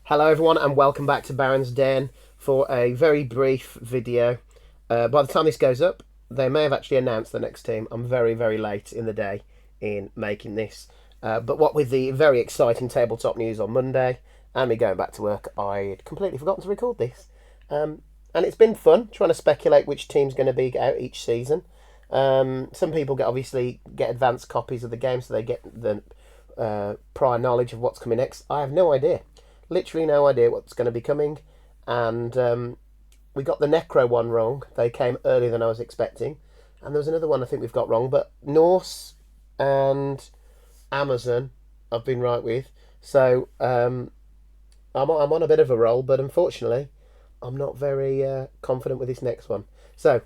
Hello everyone and welcome back to Baron's Den for a very brief video. By the time this goes up, they may have actually announced the next team. I'm very late in the day in making this. But what with the very exciting tabletop news on Monday and me going back to work, I'd completely forgotten to record this. And it's been fun trying to speculate which team's going to be out each season. Some people obviously get advanced copies of the game so they get the prior knowledge of what's coming next. I have no idea. Literally no idea what's going to be coming, and we got the Necro one wrong. They came earlier than I was expecting, and there was another one I think we've got wrong. But Norse and Amazon I've been right with, so I'm on a bit of a roll. But unfortunately, I'm not very confident with this next one. So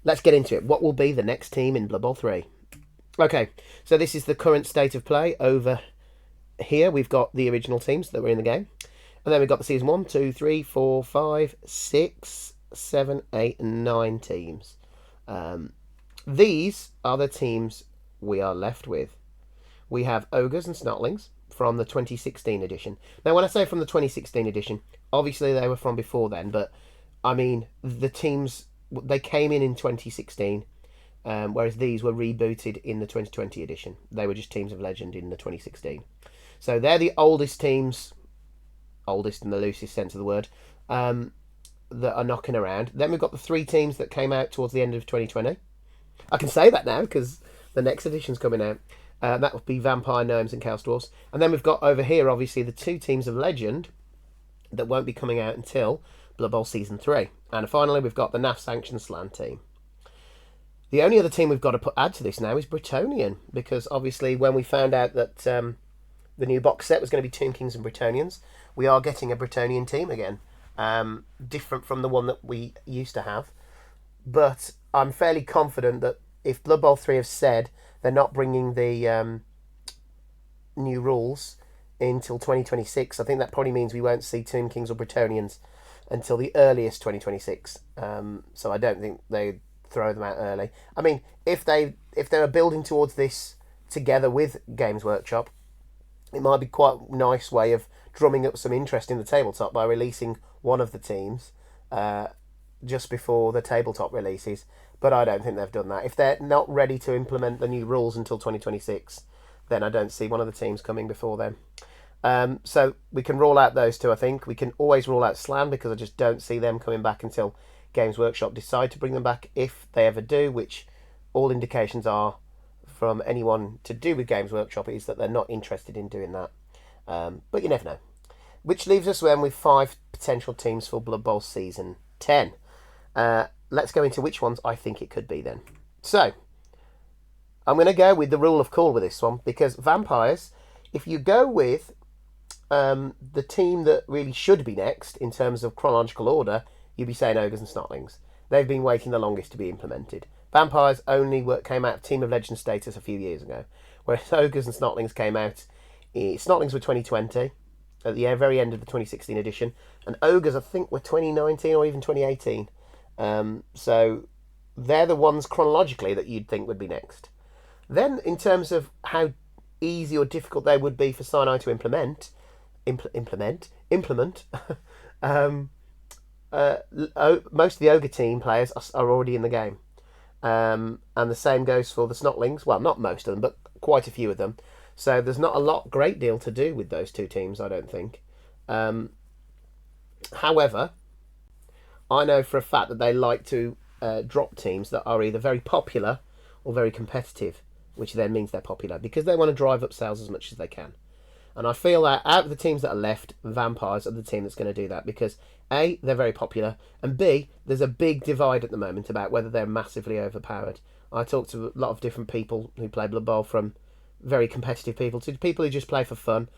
let's get into it. What will be the next team in Blood Bowl 3? Okay, so this is the current state of play over here. We've got the original teams that were in the game. And then we've got the season 1, 2, 3, 4, 5, 6, 7, 8, and 9 teams. These are the teams we are left with. We have Ogres and Snotlings from the 2016 edition. Now, when I say from the 2016 edition, obviously they were from before then, but I mean, the teams, they came in 2016, whereas these were rebooted in the 2020 edition. They were just teams of legend in the 2016. So they're the oldest teams, oldest in the loosest sense of the word, that are knocking around. Then we've got the 3 teams that came out towards the end of 2020. I can say that now because the next edition's coming out. That would be Vampire, Gnomes, and Chaos Dwarfs. And then we've got over here, obviously, the 2 teams of legend that won't be coming out until Blood Bowl Season 3. And finally, we've got the NAF Sanctioned Slan team. The only other team we've got to add to this now is Bretonnian, because obviously when we found out that the new box set was going to be Tomb Kings and Bretonnians, we are getting a Bretonnian team again, different from the one that we used to have. But I'm fairly confident that if Blood Bowl 3 have said they're not bringing the new rules until 2026, I think that probably means we won't see Tomb Kings or Bretonnians until the earliest 2026. So I don't think they throw them out early. I mean, if they were building towards this together with Games Workshop, it might be quite a nice way of drumming up some interest in the tabletop by releasing one of the teams just before the tabletop releases. But I don't think they've done that. If they're not ready to implement the new rules until 2026, then I don't see one of the teams coming before then. So we can rule out those 2, I think. We can always rule out Slan because I just don't see them coming back until Games Workshop decide to bring them back, if they ever do, which all indications are from anyone to do with Games Workshop is that they're not interested in doing that. But you never know. Which leaves us then with 5 potential teams for Blood Bowl Season 10. Let's go into which ones I think it could be then. So, I'm going to go with the rule of cool with this one, because Vampires, if you go with the team that really should be next in terms of chronological order, you'd be saying Ogres and Snotlings. They've been waiting the longest to be implemented. Vampires only came out of Team of Legend status a few years ago, whereas Ogres and Snotlings came out. Snotlings were 2020, at the very end of the 2016 edition, and Ogres I think were 2019 or even 2018. So they're the ones chronologically that you'd think would be next. Then, in terms of how easy or difficult they would be for Sinai to implement, most of the Ogre team players are already in the game. And the same goes for the Snotlings. Well, not most of them, but quite a few of them. So there's not a great deal to do with those 2 teams, I don't think. However, I know for a fact that they like to drop teams that are either very popular or very competitive, which then means they're popular, because they want to drive up sales as much as they can. And I feel that out of the teams that are left, Vampires are the team that's going to do that, because A, they're very popular, and B, there's a big divide at the moment about whether they're massively overpowered. I talk to a lot of different people who play Blood Bowl, from very competitive people to people who just play for fun,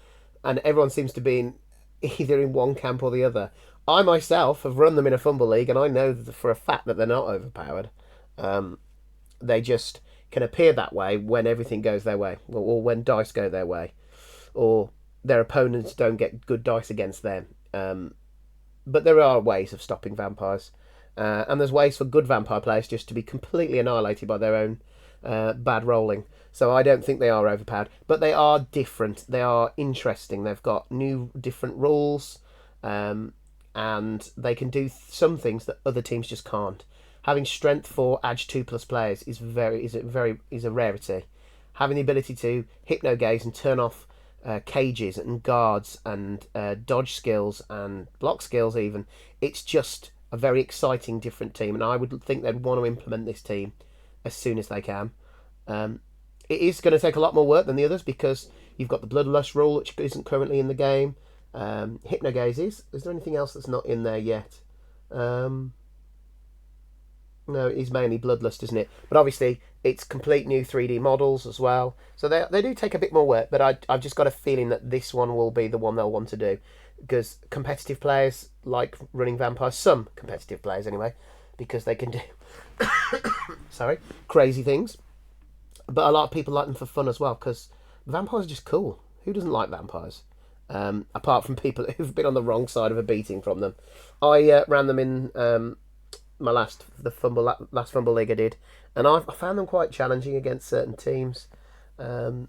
and everyone seems to be either in one camp or the other. I myself have run them in a Fumble League, and I know for a fact that they're not overpowered. They just can appear that way when everything goes their way, or when dice go their way, or their opponents don't get good dice against them. But there are ways of stopping vampires. And there's ways for good vampire players just to be completely annihilated by their own bad rolling. So I don't think they are overpowered. But they are different. They are interesting. They've got new, different rules. and they can do some things that other teams just can't. Having strength 4 Edge 2+ players is a rarity. Having the ability to hypno gaze and turn off cages and guards and dodge skills and block skills even, it's just a very exciting different team, and I would think they'd want to implement this team as soon as they can. It is going to take a lot more work than the others because you've got the Bloodlust rule, which isn't currently in the game. Hypnogaze is. Is there anything else that's not in there yet? No, it is mainly Bloodlust, isn't it? But obviously, it's complete new 3D models as well. So they do take a bit more work, but I've just got a feeling that this one will be the one they'll want to do. Because competitive players like running vampires, some competitive players anyway, because they can do crazy things. But a lot of people like them for fun as well, because vampires are just cool. Who doesn't like vampires? Apart from people who've been on the wrong side of a beating from them. I ran them in my last fumble league I did, and I found them quite challenging against certain teams. I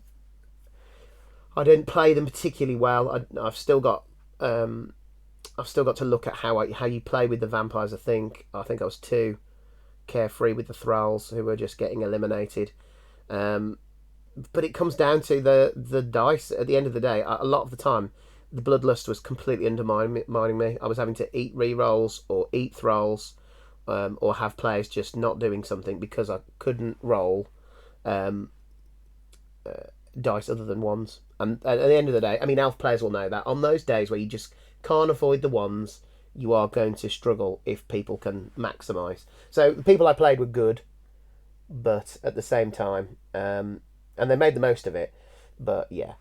didn't play them particularly well. I've still got to look at how you play with the vampires. I think I was too carefree with the thralls who were just getting eliminated. But it comes down to the dice at the end of the day. A lot of the time, the Bloodlust was completely undermining me. I was having to eat rerolls or eat thralls, or have players just not doing something because I couldn't roll dice other than ones. And at the end of the day, I mean, elf players will know that on those days where you just can't avoid the ones, you are going to struggle if people can maximise. So the people I played were good, but at the same time, and they made the most of it. But yeah,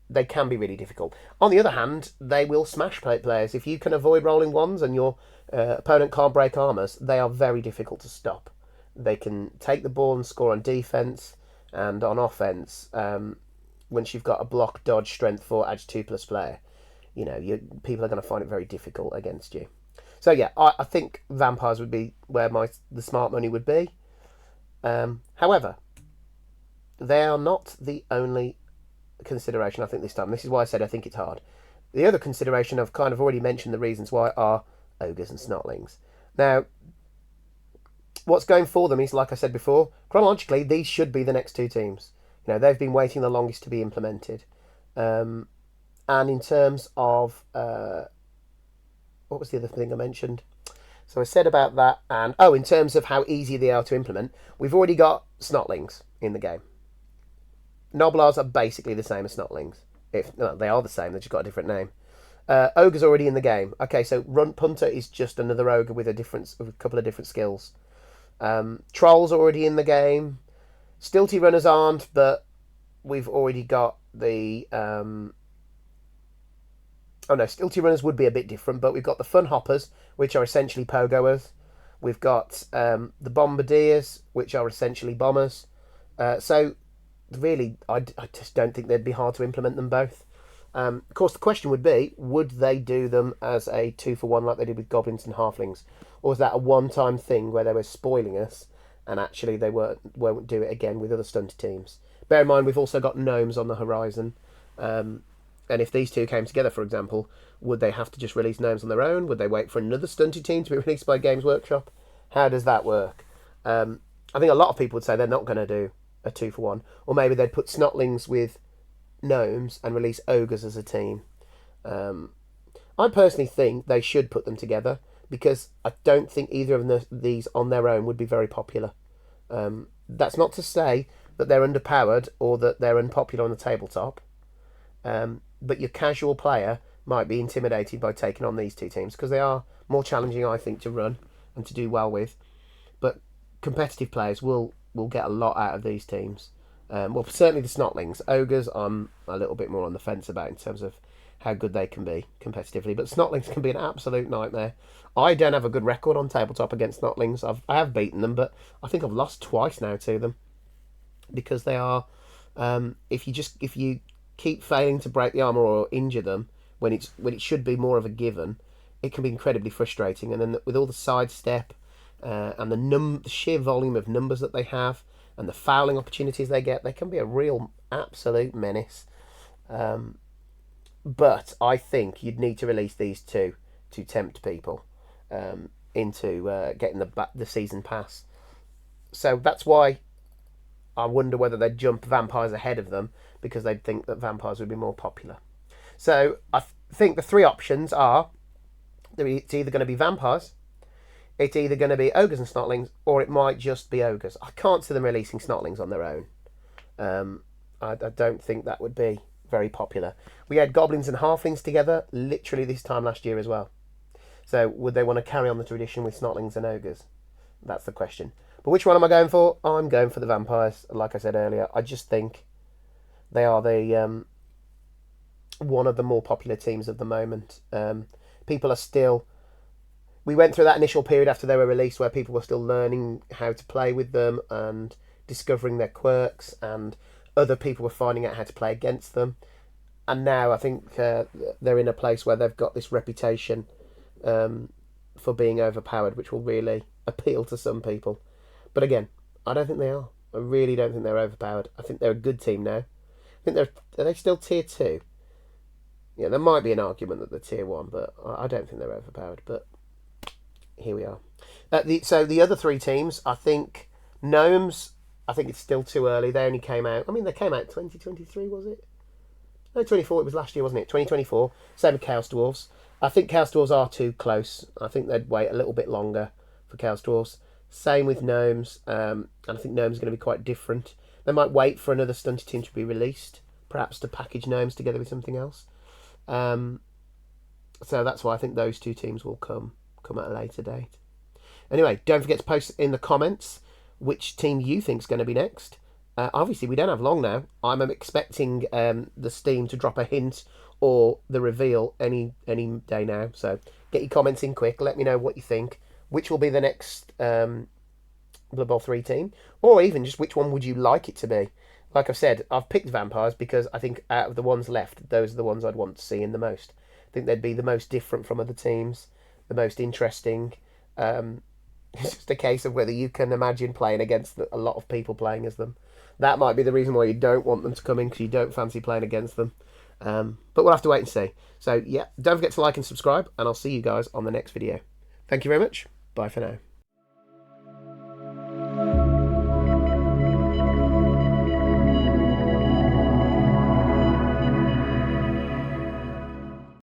they can be really difficult. On the other hand, they will smash players. If you can avoid rolling ones and your opponent can't break armors, they are very difficult to stop. They can take the ball and score on defense and on offense. Once you've got a block, dodge, strength 4, edge 2+ player, people are going to find it very difficult against you. So yeah, I think vampires would be where the smart money would be. However, they are not the only consideration I think this time. This is why I said I think it's hard. The other consideration, I've kind of already mentioned the reasons why, are ogres and snotlings. Now, what's going for them is, like I said before, chronologically, these should be the next two teams. They've been waiting the longest to be implemented. And in terms of... what was the other thing I mentioned? So I said about that, and in terms of how easy they are to implement, we've already got snotlings in the game. Noblars are basically the same as snotlings. They are the same, they've just got a different name. Ogre's already in the game. Okay, so Runt Punter is just another ogre with a couple of different skills. Trolls are already in the game. Stilty Runners aren't, but we've already got the... Stilty Runners would be a bit different, but we've got the Fun Hoppers, which are essentially pogoers. We've got the Bombardiers, which are essentially bombers. So, really, I just don't think they'd be hard to implement them both. Of course, the question would be, would they do them as a 2-for-1 like they did with Goblins and Halflings? Or was that a one-time thing where they were spoiling us, and actually they won't do it again with other stunted teams? Bear in mind, we've also got Gnomes on the horizon. And if these two came together, for example, would they have to just release Gnomes on their own? Would they wait for another stunted team to be released by Games Workshop? How does that work? I think a lot of people would say they're not going to do a 2-for-1. Or maybe they'd put Snotlings with Gnomes and release Ogres as a team. I personally think they should put them together, because I don't think either of these on their own would be very popular. That's not to say that they're underpowered or that they're unpopular on the tabletop. But your casual player might be intimidated by taking on these two teams because they are more challenging, I think, to run and to do well with. But competitive players will get a lot out of these teams. Well, certainly the Snotlings. Ogres, I'm a little bit more on the fence about in terms of how good they can be competitively. But Snotlings can be an absolute nightmare. I don't have a good record on tabletop against Snotlings. I have beaten them, but I think I've lost twice now to them. Because they are... If you keep failing to break the armor or injure them when it should be more of a given, it can be incredibly frustrating. And then with all the sidestep and the sheer volume of numbers that they have and the fouling opportunities they get, they can be a real absolute menace. But I think you'd need to release these two to tempt people into getting the season pass. So that's why I wonder whether they'd jump vampires ahead of them, because they'd think that vampires would be more popular. So I think the three options are, it's either going to be vampires, it's either going to be ogres and snotlings, or it might just be ogres. I can't see them releasing snotlings on their own. I don't think that would be very popular. We had goblins and halflings together literally this time last year as well. So would they want to carry on the tradition with snotlings and ogres? That's the question. But which one am I going for? I'm going for the vampires. Like I said earlier, I just think they are the one of the more popular teams of the moment. People are still... We went through that initial period after they were released where people were still learning how to play with them and discovering their quirks, and other people were finding out how to play against them. And now I think they're in a place where they've got this reputation for being overpowered, which will really appeal to some people. But again, I don't think they are. I really don't think they're overpowered. I think they're a good team now. I think are they still tier 2? Yeah, there might be an argument that they're tier 1, but I don't think they're overpowered. But here we are. So the other three teams, I think Gnomes, I think it's still too early. They only came out, they came out 2023, was it? No, 24, it was last year, wasn't it? 2024. Same with Chaos Dwarves. I think Chaos Dwarves are too close. I think they'd wait a little bit longer for Chaos Dwarves. Same with Gnomes. And I think Gnomes are going to be quite different. They might wait for another stunted team to be released, perhaps to package Gnomes together with something else. So that's why I think those two teams will come at a later date. Anyway, don't forget to post in the comments which team you think is going to be next. Obviously, we don't have long now. I'm expecting the Steam to drop a hint or the reveal any day now. So get your comments in quick. Let me know what you think. Which will be the next Blood Bowl 3 team? Or even just which one would you like it to be? Like I've said, I've picked vampires because I think out of the ones left, those are the ones I'd want to see in the most. I think they'd be the most different from other teams, the most interesting. It's just a case of whether you can imagine playing against a lot of people playing as them. That might be the reason why you don't want them to come in, because you don't fancy playing against them. But we'll have to wait and see. So, yeah, don't forget to like and subscribe, and I'll see you guys on the next video. Thank you very much. Bye for now.